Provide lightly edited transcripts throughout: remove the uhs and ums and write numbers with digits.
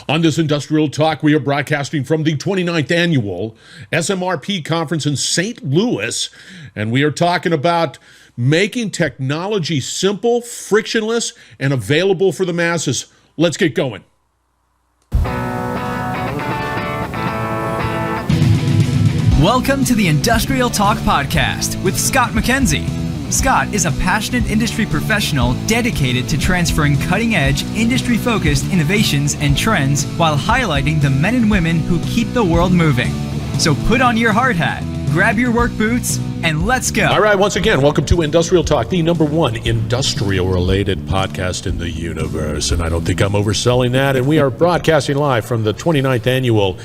On this Industrial Talk, we are broadcasting from the 29th Annual SMRP Conference in St. Louis, and we are talking about making technology simple, frictionless, and available for the masses. Let's get going. Welcome to the Industrial Talk Podcast with Scott McKenzie. Scott is a passionate industry professional dedicated to transferring cutting-edge, industry-focused innovations and trends while highlighting the men and women who keep the world moving. So put on your hard hat, grab your work boots, and let's go. All right, once again, welcome to Industrial Talk, the #1 industrial-related podcast in the universe. And I don't think I'm overselling that. And we are broadcasting live from the 29th Annual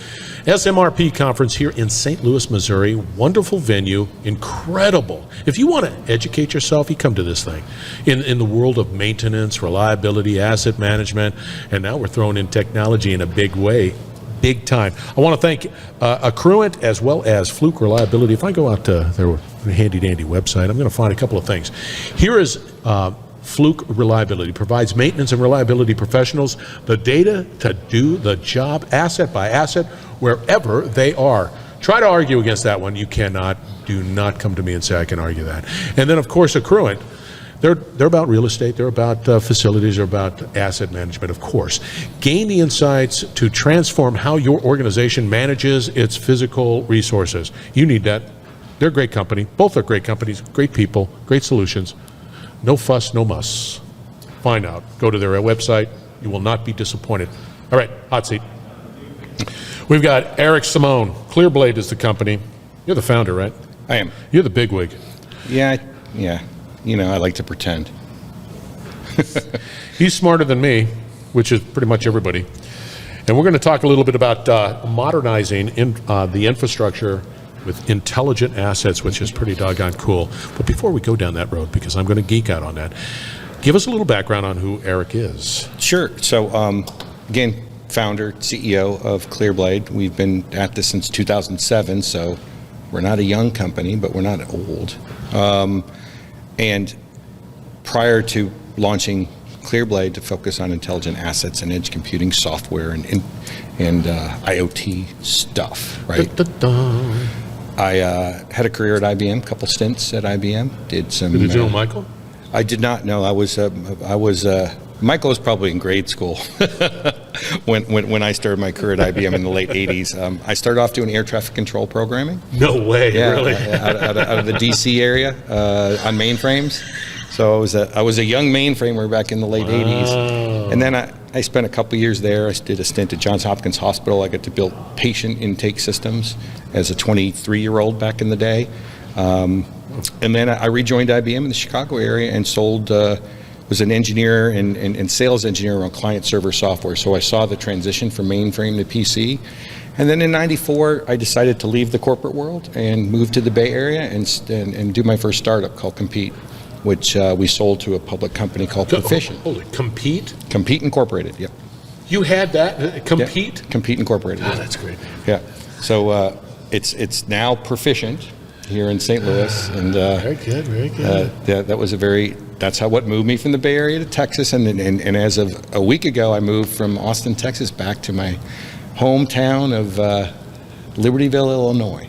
SMRP Conference here in St. Louis, Missouri. Wonderful venue, incredible. If you want to educate yourself, you come to this thing. In the world of maintenance, reliability, asset management, and now we're throwing in technology in a big way. Big time. I want to thank Accruent as well as Fluke Reliability. If I go out to their handy-dandy website, I'm going to find a couple of things. Here is Fluke Reliability. Provides maintenance and reliability professionals the data to do the job asset by asset wherever they are. Try to argue against that one. You cannot. Do not come to me and say I can argue that. And then, of course, Accruent. They're about real estate, they're about facilities, they're about asset management, of course. Gain the insights to transform how your organization manages its physical resources. You need that. They're a great company. Both are great companies, great people, great solutions. No fuss, no muss. Find out. Go to their website. You will not be disappointed. All right, hot seat. We've got Eric Simone. ClearBlade is the company. You're the founder, right? I am. You're the bigwig. Yeah. You know, I like to pretend. He's smarter than me, which is pretty much everybody. And we're going to talk a little bit about modernizing the infrastructure with intelligent assets, which is pretty doggone cool. But before we go down that road, because I'm going to geek out on that, give us a little background on who Eric is. Sure. So, again, founder, CEO of ClearBlade. We've been at this since 2007, so we're not a young company, but we're not old. And prior to launching ClearBlade to focus on intelligent assets and edge computing software and IoT stuff, right? I had a career at IBM, a couple stints at IBM. Did you know Michael? I did not know. Michael was probably in grade school when I started my career at IBM in the late 80s. I started off doing air traffic control programming. No way, really? out of the DC area on mainframes. So I was a young mainframer back in the late 80s. And then I spent a couple years there. I did a stint at Johns Hopkins Hospital. I got to build patient intake systems as a 23-year-old back in the day. And then I rejoined IBM in the Chicago area and was an engineer and sales engineer on client server software. So I saw the transition from mainframe to PC. And then in '94, I decided to leave the corporate world and move to the Bay Area and do my first startup called Compete, which we sold to a public company called Proficient. Holy, Compete? Compete Incorporated, yep. You had that? Compete? Yeah, Compete Incorporated. Oh, that's great. Yeah. So it's now Proficient here in St. Louis. And very good, very good. That's what moved me from the Bay Area to Texas, and as of a week ago, I moved from Austin, Texas, back to my hometown of Libertyville, Illinois.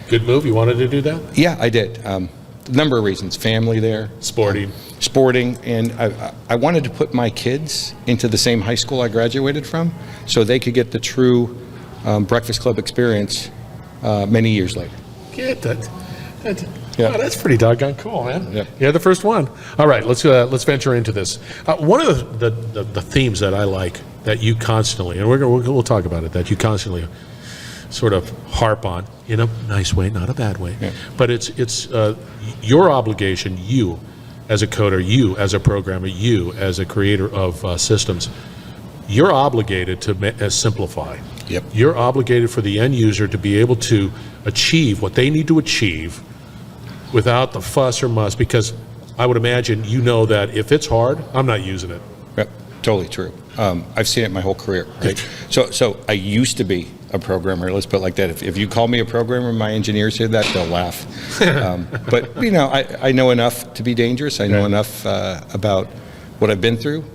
Good move. You wanted to do that? Yeah, I did. A number of reasons. Family there. Sporting, and I wanted to put my kids into the same high school I graduated from, so they could get the true Breakfast Club experience many years later. Get that. Yeah. Oh, that's pretty doggone cool, man. Yeah. You're the first one. All right, let's venture into this. One of the themes that I like that you constantly, and we'll talk about it, that you constantly sort of harp on in a nice way, not a bad way, but it's your obligation, you as a coder, you as a programmer, you as a creator of systems, you're obligated to simplify. Yep. You're obligated for the end user to be able to achieve what they need to achieve without the fuss or muss, because I would imagine you know that if it's hard, I'm not using it. Yep, totally true. I've seen it my whole career, right? So I used to be a programmer, let's put it like that. If you call me a programmer, my engineers hear that, they'll laugh. But, I know enough to be dangerous. I know enough about what I've been through.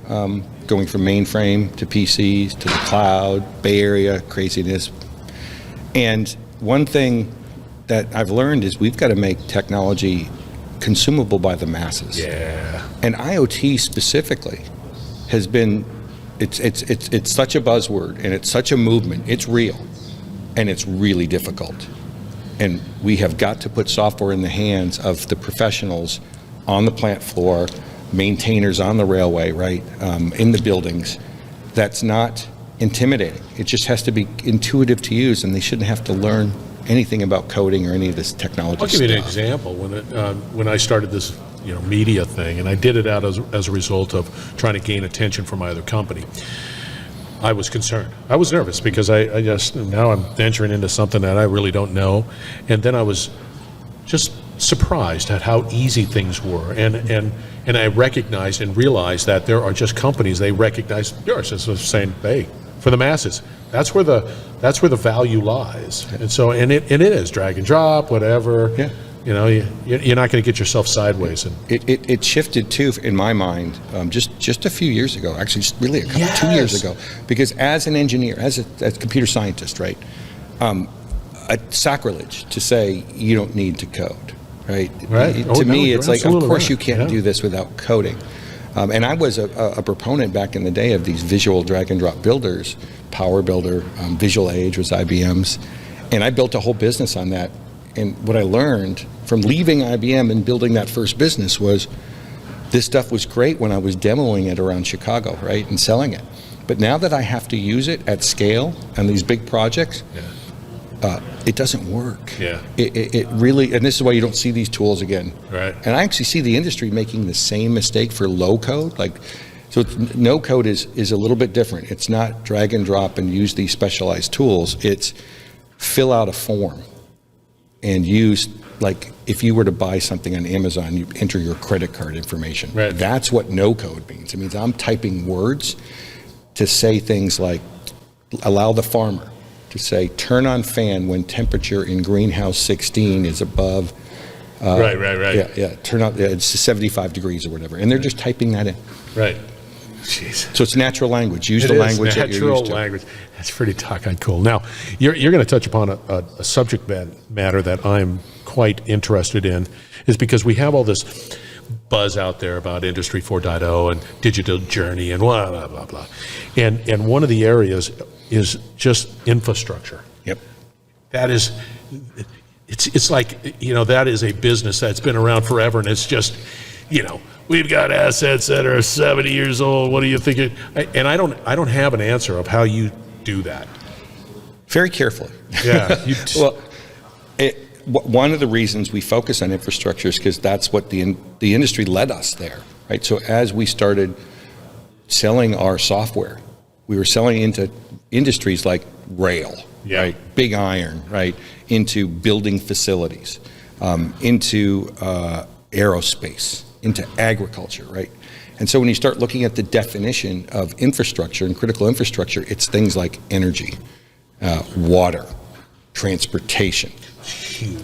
going from mainframe to PCs to the cloud, Bay Area, craziness. And one thing that I've learned is we've got to make technology consumable by the masses. Yeah. And IoT specifically has been, it's such a buzzword and it's such a movement. It's real and it's really difficult. And we have got to put software in the hands of the professionals on the plant floor, maintainers on the railway, right, in the buildings. That's not intimidating. It just has to be intuitive to use, and they shouldn't have to learn anything about coding or any of this technology I'll give you an stuff. example. When I started this media thing, and I did it out as a result of trying to gain attention for my other company, I was concerned. I was nervous because I just, now I'm venturing into something that I really don't know. And then I was just surprised at how easy things were. And I recognized and realized that there are just companies, they recognize yours as saying, hey, for the masses, that's where the value lies. And so, and it is drag and drop, whatever. Yeah. You're not going to get yourself sideways. And It shifted too, in my mind, just a few years ago, actually just really 2 years ago, because as an engineer, as a computer scientist, right, a sacrilege to say you don't need to code, right? Right. To me, it's like, of course right. you can't do this without coding. And I was a proponent back in the day of these visual drag and drop builders, Power Builder, Visual Age was IBM's, and I built a whole business on that. And what I learned from leaving IBM and building that first business was this stuff was great when I was demoing it around Chicago, right, and selling it. But now that I have to use it at scale on these big projects, it doesn't work. Yeah. It really, and this is why you don't see these tools again. Right. And I actually see the industry making the same mistake for low code. So no code is a little bit different. It's not drag and drop and use these specialized tools. It's fill out a form and use, like if you were to buy something on Amazon, you enter your credit card information. Right. That's what no code means. It means I'm typing words to say things like, allow the farmer to say, turn on fan when temperature in greenhouse 16 is above. Right. Yeah, turn on, it's 75 degrees or whatever. And they're just typing that in. Right. Jeez. So it's natural language. Use the It is language that you're used to. natural language. That's pretty doggone cool. Now, you're going to touch upon a subject matter that I'm quite interested in, is because we have all this buzz out there about Industry 4.0 and digital journey and blah, blah, blah, blah. And one of the areas is just infrastructure. Yep. That is, it's like, that is a business that's been around forever, and it's just, we've got assets that are 70 years old. What do you think? And I don't have an answer of how you do that. Very carefully. Yeah. Well, one of the reasons we focus on infrastructure is because that's what the industry led us there, right? So as we started selling our software, we were selling into industries like rail, right? Big iron, right? Into building facilities, into aerospace, into agriculture, right? And so when you start looking at the definition of infrastructure and critical infrastructure, it's things like energy, water, transportation,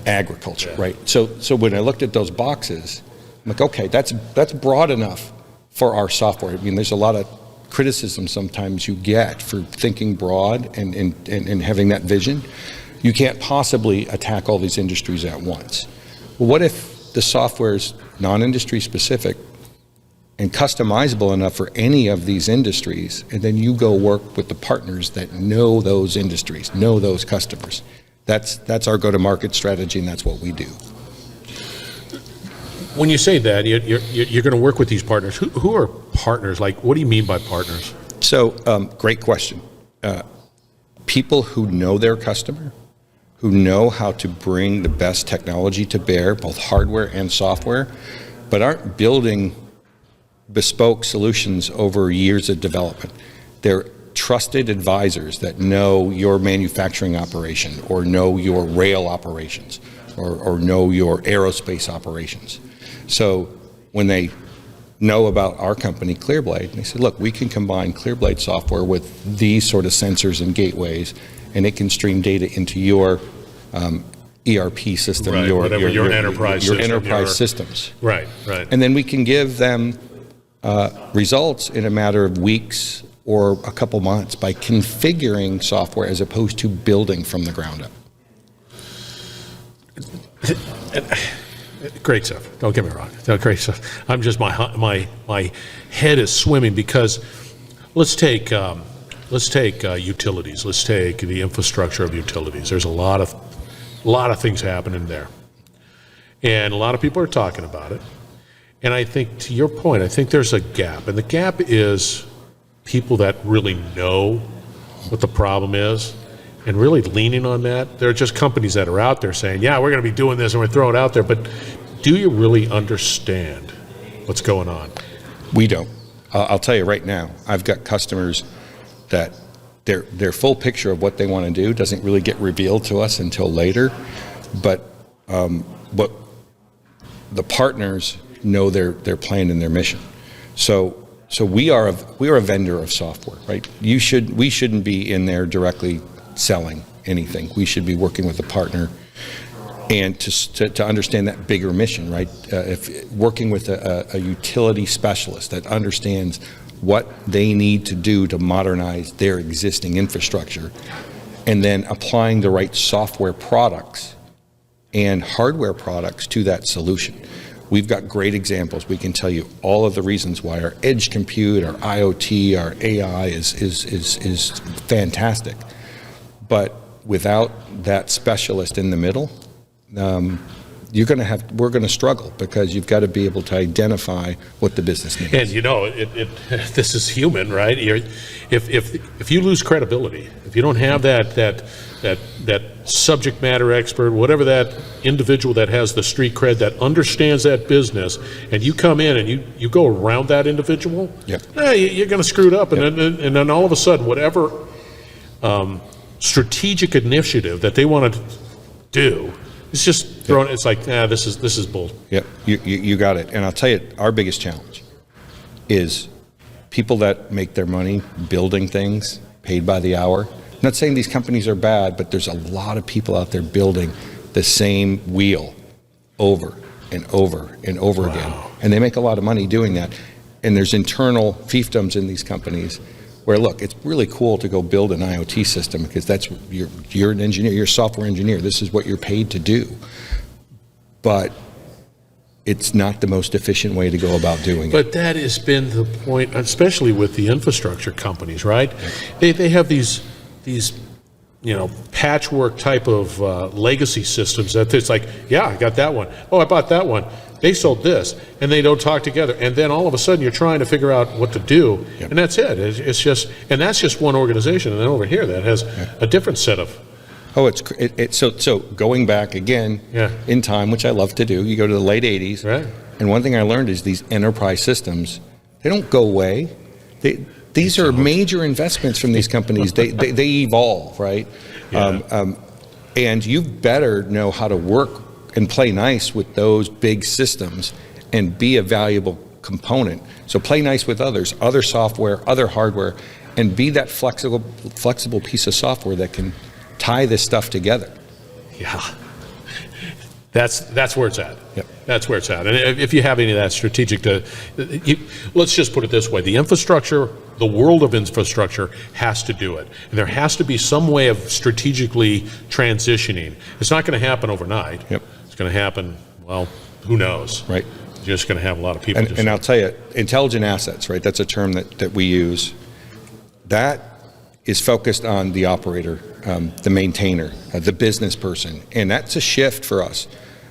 agriculture, right? So when I looked at those boxes, I'm like, okay, that's broad enough for our software. I mean, there's a lot of criticism sometimes you get for thinking broad and having that vision. You can't possibly attack all these industries at once. Well, what if the software is non-industry specific and customizable enough for any of these industries, and then you go work with the partners that know those industries, know those customers? That's our go-to-market strategy, and that's what we do. When you say that, you're going to work with these partners. Who are partners? Like, what do you mean by partners? So, great question. People who know their customer, who know how to bring the best technology to bear, both hardware and software, but aren't building bespoke solutions over years of development. They're trusted advisors that know your manufacturing operation, or know your rail operations, or know your aerospace operations. So when they know about our company, ClearBlade, they say, look, we can combine ClearBlade software with these sort of sensors and gateways, and it can stream data into your ERP system, Right, your enterprise your system, enterprise systems. Right. And then we can give them results in a matter of weeks or a couple months by configuring software as opposed to building from the ground up. Great stuff. Don't get me wrong. Great stuff. I'm just my head is swimming because let's take utilities. Let's take the infrastructure of utilities. There's a lot of things happening there, and a lot of people are talking about it. And I think, to your point, I think there's a gap, and the gap is people that really know what the problem is and really leaning on that. There are just companies that are out there saying, yeah, we're going to be doing this and we're throwing it out there, but do you really understand what's going on? We don't. I'll tell you right now, I've got customers that their full picture of what they want to do doesn't really get revealed to us until later, but the partners know their plan and their mission. So we are a vendor of software, right? We shouldn't be in there directly selling anything. We should be working with a partner and to understand that bigger mission, right? If working with a utility specialist that understands what they need to do to modernize their existing infrastructure, and then applying the right software products and hardware products to that solution. We've got great examples. We can tell you all of the reasons why our edge compute, our IoT, our AI is fantastic. But without that specialist in the middle, we're going to struggle, because you've got to be able to identify what the business needs. And this is human, right? If you lose credibility, if you don't have that subject matter expert, whatever that individual that has the street cred that understands that business, and you come in and you go around that individual, yep. You're going to screw it up, Yep. and then all of a sudden, whatever strategic initiative that they want to do, it's just thrown. Yep. It's like, this is bull. Yep, you got it. And I'll tell you, our biggest challenge is people that make their money building things, paid by the hour. I'm not saying these companies are bad, but there's a lot of people out there building the same wheel over and over and over again. And they make a lot of money doing that. And there's internal fiefdoms in these companies where, look, it's really cool to go build an IoT system, because that's you're an engineer, you're a software engineer. This is what you're paid to do. But it's not the most efficient way to go about doing it. But that has been the point, especially with the infrastructure companies, right? They have these patchwork type of legacy systems that it's like, yeah, I got that one. Oh, I bought that one. They sold this, and they don't talk together. And then all of a sudden, you're trying to figure out what to do, yep. And that's it. It's just, and that's just one organization. And then over here, that has a different set of. Oh, so going back again in time, which I love to do. You go to the late '80s, right? And one thing I learned is these enterprise systems, they don't go away. These are major investments from these companies. They evolve, right? Yeah. And you better know how to work and play nice with those big systems and be a valuable component. So play nice with others, other software, other hardware, and be that flexible piece of software that can tie this stuff together. Yeah. That's where it's at. Yep. That's where it's at. And if you have any of that strategic, let's just put it this way: the infrastructure, the world of infrastructure, has to do it, and there has to be some way of strategically transitioning. It's not going to happen overnight. Yep. It's going to happen. Well, who knows? Right. You're just going to have a lot of people. And I'll tell you, intelligent assets, right? That's a term that we use. That is focused on the operator, the maintainer, the business person, and that's a shift for us,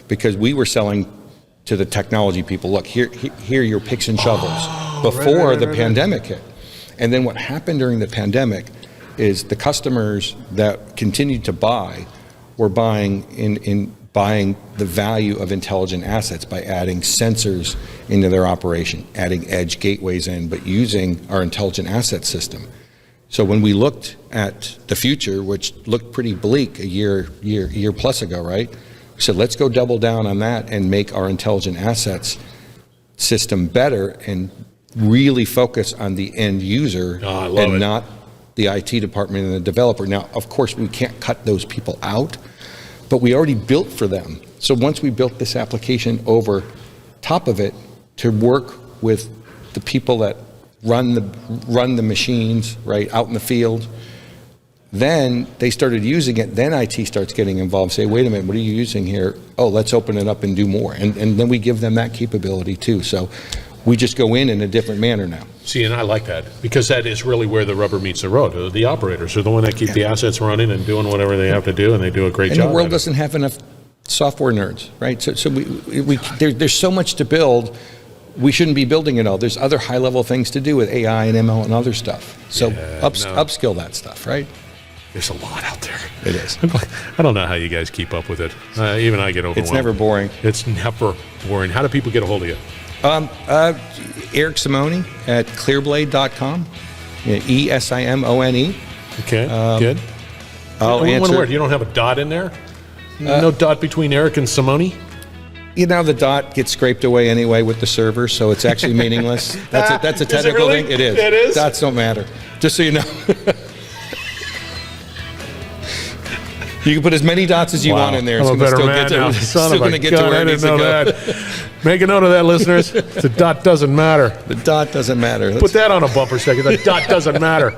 because we were selling to the technology people. Look, here are your picks and shovels before the pandemic hit. And then what happened during the pandemic is the customers that continued to buy were buying buying the value of intelligent assets by adding sensors into their operation, adding edge gateways in, but using our intelligent asset system. So when we looked at the future, which looked pretty bleak a year plus ago, right? We said, let's go double down on that and make our intelligent assets system better and really focus on the end user and not the IT department and the developer. Now, of course, we can't cut those people out, but we already built for them. So once we built this application over top of it to work with the people that run the machines, right, out in the field. Then they started using it. Then IT starts getting involved. Say, wait a minute, what are you using here? Oh, let's open it up and do more. And then we give them that capability too. So we just go in a different manner now. See, and I like that because that is really where the rubber meets the road. The operators are the one that keep the assets running and doing whatever they have to do, and they do a great job. And the world doesn't have enough software nerds, right? So there's so much to build. We shouldn't be building it all. There's other high-level things to do with AI and ML and other stuff. So upskill that stuff, right? There's a lot out there. It is. I don't know how you guys keep up with it. Even I get overwhelmed. It's never boring. It's never boring. How do people get a hold of you? Eric Simone at clearblade.com. ESIMONE. Okay, good. One word. You don't have a dot in there? No dot between Eric and Simone? The dot gets scraped away anyway with the server, so it's actually meaningless. That's a technical thing. It is. It is? Dots don't matter. Just so you know. You can put as many dots as you want in there. I'm a better man now. Son of a gun, I didn't know that. Make a note of that, listeners. The dot doesn't matter. The dot doesn't matter. Put that on a bumper sticker. The dot doesn't matter.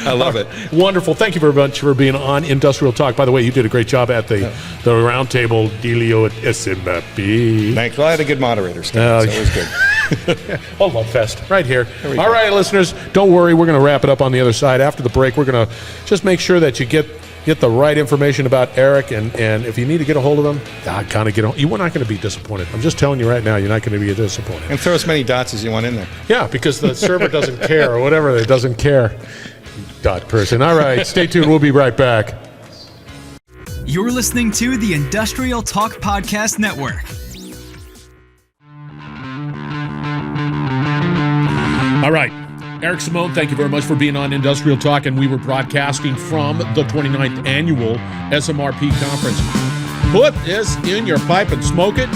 I love it. Wonderful. Thank you very much for being on Industrial Talk. By the way, you did a great job at the roundtable dealio at SMRP. Thanks. Well, I had a good moderator, Scott, so it was good. Oh, Love Fest, right here. All right, listeners, don't worry. We're going to wrap it up on the other side. After the break, we're going to just make sure that you get the right information about Eric, and if you need to get a hold of him, kind of get on. You're not going to be disappointed. I'm just telling you right now, you're not going to be disappointed. And throw as many dots as you want in there. Yeah, because the server doesn't care, or whatever, it doesn't care. Dot person. All right, stay tuned. We'll be right back. You're listening to the Industrial Talk Podcast Network. All right. Eric Simone, thank you very much for being on Industrial Talk, and we were broadcasting from the 29th Annual SMRP Conference. Put this in your pipe and smoke it.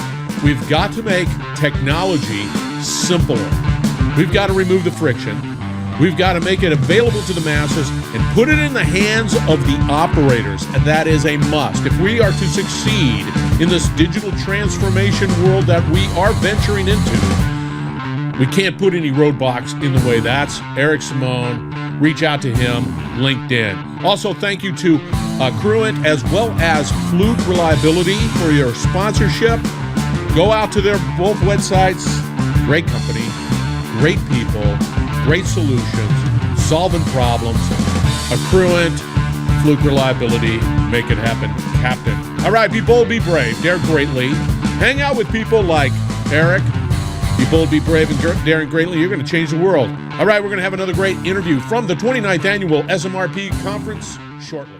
We've got to make technology simpler. We've got to remove the friction. We've got to make it available to the masses and put it in the hands of the operators, and that is a must. If we are to succeed in this digital transformation world that we are venturing into, we can't put any roadblocks in the way. That's Eric Simone. Reach out to him, LinkedIn. Also, thank you to Accruent as well as Fluke Reliability for your sponsorship. Go out to their both websites. Great company, great people, great solutions, solving problems. Accruent, Fluke Reliability, make it happen, Captain. All right, be bold, be brave, dare greatly. Hang out with people like Eric. Be bold, be brave, and daring greatly. You're going to change the world. All right, we're going to have another great interview from the 29th Annual SMRP Conference shortly.